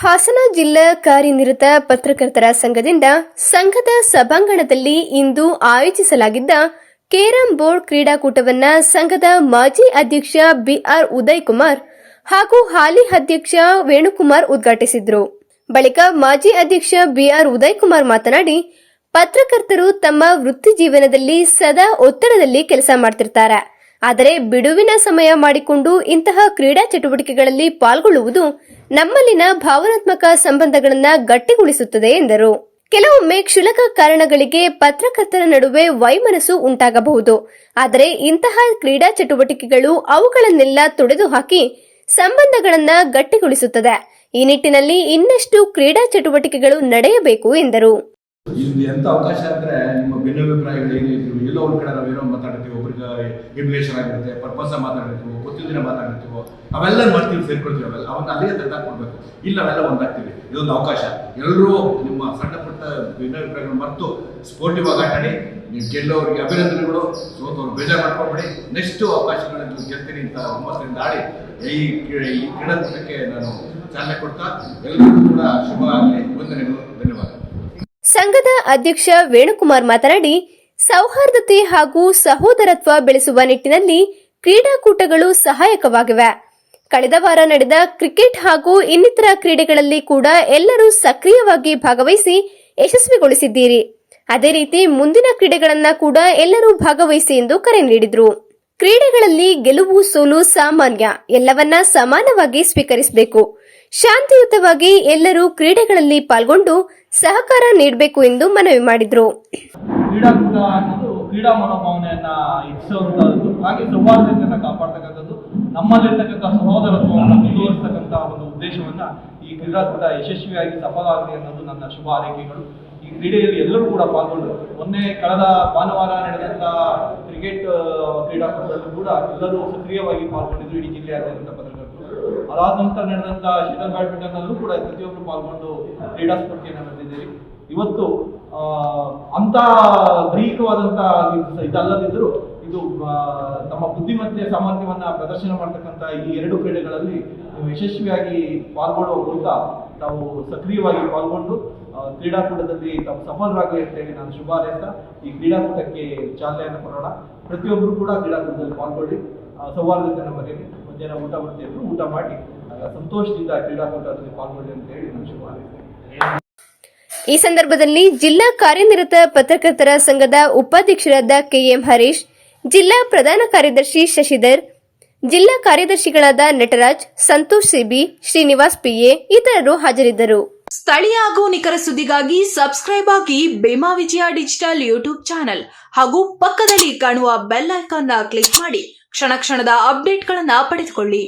ಹಾಸನ ಜಿಲ್ಲಾ ಕಾರ್ಯನಿರತ ಪತ್ರಕರ್ತರ ಸಂಘದಿಂದ ಸಂಘದ ಸಭಾಂಗಣದಲ್ಲಿ ಇಂದು ಆಯೋಜಿಸಲಾಗಿದ್ದ ಕೇರಂ ಬೋರ್ಡ್ ಕ್ರೀಡಾಕೂಟವನ್ನು ಸಂಘದ ಮಾಜಿ ಅಧ್ಯಕ್ಷ ಬಿಆರ್ ಉದಯ್ ಕುಮಾರ್ ಹಾಗೂ ಹಾಲಿ ಅಧ್ಯಕ್ಷ ವೇಣುಕುಮಾರ್ ಉದ್ಘಾಟಿಸಿದರು. ಬಳಿಕ ಮಾಜಿ ಅಧ್ಯಕ್ಷ ಬಿಆರ್ ಉದಯ್ ಕುಮಾರ್ ಮಾತನಾಡಿ, ಪತ್ರಕರ್ತರು ತಮ್ಮ ವೃತ್ತಿ ಜೀವನದಲ್ಲಿ ಸದಾ ಒತ್ತಡದಲ್ಲಿ ಕೆಲಸ ಮಾಡ್ತಿರ್ತಾರೆ. ಆದರೆ ಬಿಡುವಿನ ಸಮಯ ಮಾಡಿಕೊಂಡು ಇಂತಹ ಕ್ರೀಡಾ ಚಟುವಟಿಕೆಗಳಲ್ಲಿ ಪಾಲ್ಗೊಳ್ಳುವುದು ನಮ್ಮಲ್ಲಿನ ಭಾವನಾತ್ಮಕ ಸಂಬಂಧಗಳನ್ನು ಗಟ್ಟಿಗೊಳಿಸುತ್ತದೆ ಎಂದರು. ಕೆಲವೊಮ್ಮೆ ಕ್ಷುಲ್ಲಕ ಕಾರಣಗಳಿಗೆ ಪತ್ರಕರ್ತರ ನಡುವೆ ವೈಮನಸ್ಸು ಉಂಟಾಗಬಹುದು. ಆದರೆ ಇಂತಹ ಕ್ರೀಡಾ ಚಟುವಟಿಕೆಗಳು ಅವುಗಳನ್ನೆಲ್ಲ ತೊಡೆದುಹಾಕಿ ಸಂಬಂಧಗಳನ್ನು ಗಟ್ಟಿಗೊಳಿಸುತ್ತದೆ. ಈ ನಿಟ್ಟಿನಲ್ಲಿ ಇನ್ನಷ್ಟು ಕ್ರೀಡಾ ಚಟುವಟಿಕೆಗಳು ನಡೆಯಬೇಕು ಎಂದರು. ಇದು ಎಂತ ಅವಕಾಶ ಅಂದ್ರೆ ನಿಮ್ಮ ಭಿನ್ನಾಭಿಪ್ರಾಯಗಳು ಏನಿದ್ರು ಎಲ್ಲೋ ಒಂದ್ ಕಡೆ ನಾವೇನೋ ಮಾತಾಡ್ತೀವಿ, ಒಬ್ರಿಗೆ ಎಮ್ಯುಲೇಷನ್ ಆಗಿರುತ್ತೆ, ಪರ್ಪಸ್ ಮಾತಾಡಿರ್ತೀವೋ, ಗೊತ್ತಿಲ್ದಿನ ಮಾತಾಡಿರ್ತೀವೋ, ಅವೆಲ್ಲ ಮಾಡ್ತೀವಿ, ಸೇರ್ಕೊಳ್ತೀವಿ, ಅವೆಲ್ಲ ಅವನ್ನ ಅಲ್ಲಿಗೆ ತೆಗೆದಾಕ್ಬಿಡ್ಬೇಕು. ಇಲ್ಲ, ಅವೆಲ್ಲ ಒಂದಾಗ್ತೀವಿ. ಇದೊಂದು ಅವಕಾಶ. ಎಲ್ಲರೂ ನಿಮ್ಮ ಸಣ್ಣ ಪುಟ್ಟ ಭಿನ್ನಾಭಿಪ್ರಾಯಗಳು ಮರೆತು ಸ್ಪೋರ್ಟಿವ್ ಆಗಿ ಆಟಾಡಿ, ನೀವು ಗೆಲ್ಲೋರಿಗೆ ಅಭಿನಂದನೆಗಳು, ಸೋತವ್ರು ಬೇಜಾರು ಮಾಡ್ಕೊಳ್ಬೇಡಿ. ನೆಕ್ಸ್ಟ್ ಅವಕಾಶಗಳನ್ನು ಗೆಲ್ತೀನಿ ಅಂತ ಹುಮ್ಮಸ್ಸಿನಿಂದ ಆಡಿ ಈ ಕ್ರೀಡಾಕೂಟಕ್ಕೆ ನಾನು ಚಾಲನೆ ಕೊಡ್ತಾ ಎಲ್ಲರಿಗೂ ಕೂಡ ಶುಭ ಆಗಲಿ. ವಂದನೆಗಳು, ಧನ್ಯವಾದ. ಸಂಘದ ಅಧ್ಯಕ್ಷ ವೇಣುಕುಮಾರ್ ಮಾತನಾಡಿ, ಸೌಹಾರ್ದತೆ ಹಾಗೂ ಸಹೋದರತ್ವ ಬೆಳೆಸುವ ನಿಟ್ಟಿನಲ್ಲಿ ಕ್ರೀಡಾಕೂಟಗಳು ಸಹಾಯಕವಾಗಿವೆ. ಕಳೆದ ವಾರ ನಡೆದ ಕ್ರಿಕೆಟ್ ಹಾಗೂ ಇನ್ನಿತರ ಕ್ರೀಡೆಗಳಲ್ಲಿ ಕೂಡ ಎಲ್ಲರೂ ಸಕ್ರಿಯವಾಗಿ ಭಾಗವಹಿಸಿ ಯಶಸ್ವಿಗೊಳಿಸಿದ್ದೀರಿ. ಅದೇ ರೀತಿ ಮುಂದಿನ ಕ್ರೀಡೆಗಳನ್ನ ಕೂಡ ಎಲ್ಲರೂ ಭಾಗವಹಿಸಿ ಎಂದು ಕರೆ ನೀಡಿದರು. ಕ್ರೀಡೆಗಳಲ್ಲಿ ಗೆಲುವು ಸೋಲು ಸಾಮಾನ್ಯ, ಎಲ್ಲವನ್ನ ಸಮಾನವಾಗಿ ಸ್ವೀಕರಿಸಬೇಕು. ಶಾಂತಿಯುತವಾಗಿ ಎಲ್ಲರೂ ಕ್ರೀಡೆಗಳಲ್ಲಿ ಪಾಲ್ಗೊಂಡು ಸಹಕಾರ ನೀಡಬೇಕು ಎಂದು ಮನವಿ ಮಾಡಿದರು. ಕ್ರೀಡಾಕೂಟ ಅನ್ನೋದು ಕ್ರೀಡಾ ಮನೋಭಾವನೆಯನ್ನ ಹೆಚ್ಚಿಸುವಂತಹದ್ದು, ಹಾಗೆ ಸೌಹಾರ್ದತೆಯನ್ನು ಕಾಪಾಡ್ತಕ್ಕಂಥದ್ದು, ನಮ್ಮಲ್ಲಿರ್ತಕ್ಕಂಥ ಸಹೋದರತ್ವವನ್ನು ಮುಂದುವರಿಸತಕ್ಕಂಥ ಒಂದು ಉದ್ದೇಶವನ್ನ ಈ ಕ್ರೀಡಾಕೂಟ ಯಶಸ್ವಿಯಾಗಿ ಸಫಲ ಆಗಲಿ ಅನ್ನೋದು ನನ್ನ ಶುಭ ಹಾರೈಕೆಗಳು. ಈ ಕ್ರೀಡೆಯಲ್ಲಿ ಎಲ್ಲರೂ ಕೂಡ ಪಾಲ್ಗೊಂಡು ಮೊನ್ನೆ ಕಳೆದ ಭಾನುವಾರ ನಡೆದಂತ ಕ್ರಿಕೆಟ್ ಕ್ರೀಡಾಕೂಟದಲ್ಲೂ ಕೂಡ ಎಲ್ಲರೂ ಸಕ್ರಿಯವಾಗಿ ಪಾಲ್ಗೊಂಡಿದ್ರು, ಇಡೀ ಜಿಲ್ಲೆಯಾದ್ಯಂತ ಪತ್ರಕರ್ತರು. ಅದಾದ ನಂತರ ನಡೆದಂತ ಶಟಲ್ ಬ್ಯಾಡ್ಮಿಂಟನ್ ಅಲ್ಲೂ ಕೂಡ ಪ್ರತಿಯೊಬ್ಬರು ಪಾಲ್ಗೊಂಡು ಕ್ರೀಡಾ ಸ್ಫೂರ್ತಿಯನ್ನು ನಡೆದಿದ್ದೀರಿ. ಇವತ್ತು ಅಂತ ದೈಹಿಕವಾದಂತ ಇದಲ್ಲದಿದ್ದರೂ ಇದು ತಮ್ಮ ಬುದ್ಧಿಮತ್ತೆ ಸಾಮರ್ಥ್ಯವನ್ನ ಪ್ರದರ್ಶನ ಮಾಡತಕ್ಕಂಥ ಈ ಎರಡು ಕ್ರೀಡೆಗಳಲ್ಲಿ ನೀವು ಯಶಸ್ವಿಯಾಗಿ ಪಾಲ್ಗೊಳ್ಳುವ ಮೂಲಕ ತಾವು ಸಕ್ರಿಯವಾಗಿ ಪಾಲ್ಗೊಂಡು ಕ್ರೀಡಾಕೂಟದಲ್ಲಿ ತಾವು ಸಫಲರಾಗಲಿ ಅಂತೇಳಿ ನಾನು ಶುಭ ಹಾರೈಸ್ತಾ ಈ ಕ್ರೀಡಾಕೂಟಕ್ಕೆ ಚಾಲನೆಯನ್ನು ಕೊಡೋಣ. ಪ್ರತಿಯೊಬ್ಬರು ಕೂಡ ಕ್ರೀಡಾಕೂಟದಲ್ಲಿ ಪಾಲ್ಗೊಳ್ಳಿ, ಸೌಹಾರ್ದತೆಯನ್ನು ಮರೆಯಲಿ, ಮಧ್ಯಾಹ್ನ ಊಟ ಮಾಡ್ತಿದ್ರು, ಊಟ ಮಾಡಿ ಸಂತೋಷದಿಂದ ಕ್ರೀಡಾಕೂಟದಲ್ಲಿ ಪಾಲ್ಗೊಳ್ಳಿ ಅಂತ ಹೇಳಿ ನಾನು ಶುಭ ಹಾರೈಸ್ತೇನೆ. ಈ ಸಂದರ್ಭದಲ್ಲಿ ಜಿಲ್ಲಾ ಕಾರ್ಯನಿರತ ಪತ್ರಕರ್ತರ ಸಂಘದ ಉಪಾಧ್ಯಕ್ಷರಾದ ಕೆಎಂ ಹರೀಶ್, ಜಿಲ್ಲಾ ಪ್ರಧಾನ ಕಾರ್ಯದರ್ಶಿ ಶಶಿಧರ್, ಜಿಲ್ಲಾ ಕಾರ್ಯದರ್ಶಿಗಳಾದ ನಟರಾಜ್, ಸಂತೋಷ್ ಸಿಬಿ, ಶ್ರೀನಿವಾಸ್ ಪಿಎ ಇತರರು ಹಾಜರಿದ್ದರು. ಸ್ಥಳೀಯ ಹಾಗೂ ನಿಖರ ಸುದ್ದಿಗಾಗಿ ಸಬ್ಸ್ಕ್ರೈಬ್ ಆಗಿ ಬೇಮಾ ವಿಜಯ ಡಿಜಿಟಲ್ ಯೂಟ್ಯೂಬ್ ಚಾನೆಲ್ ಹಾಗೂ ಪಕ್ಕದಲ್ಲಿ ಕಾಣುವ ಬೆಲ್ ಐಕಾನ್ ಕ್ಲಿಕ್ ಮಾಡಿ ಕ್ಷಣ ಕ್ಷಣದ ಅಪ್ಡೇಟ್ಗಳನ್ನು ಪಡೆದುಕೊಳ್ಳಿ.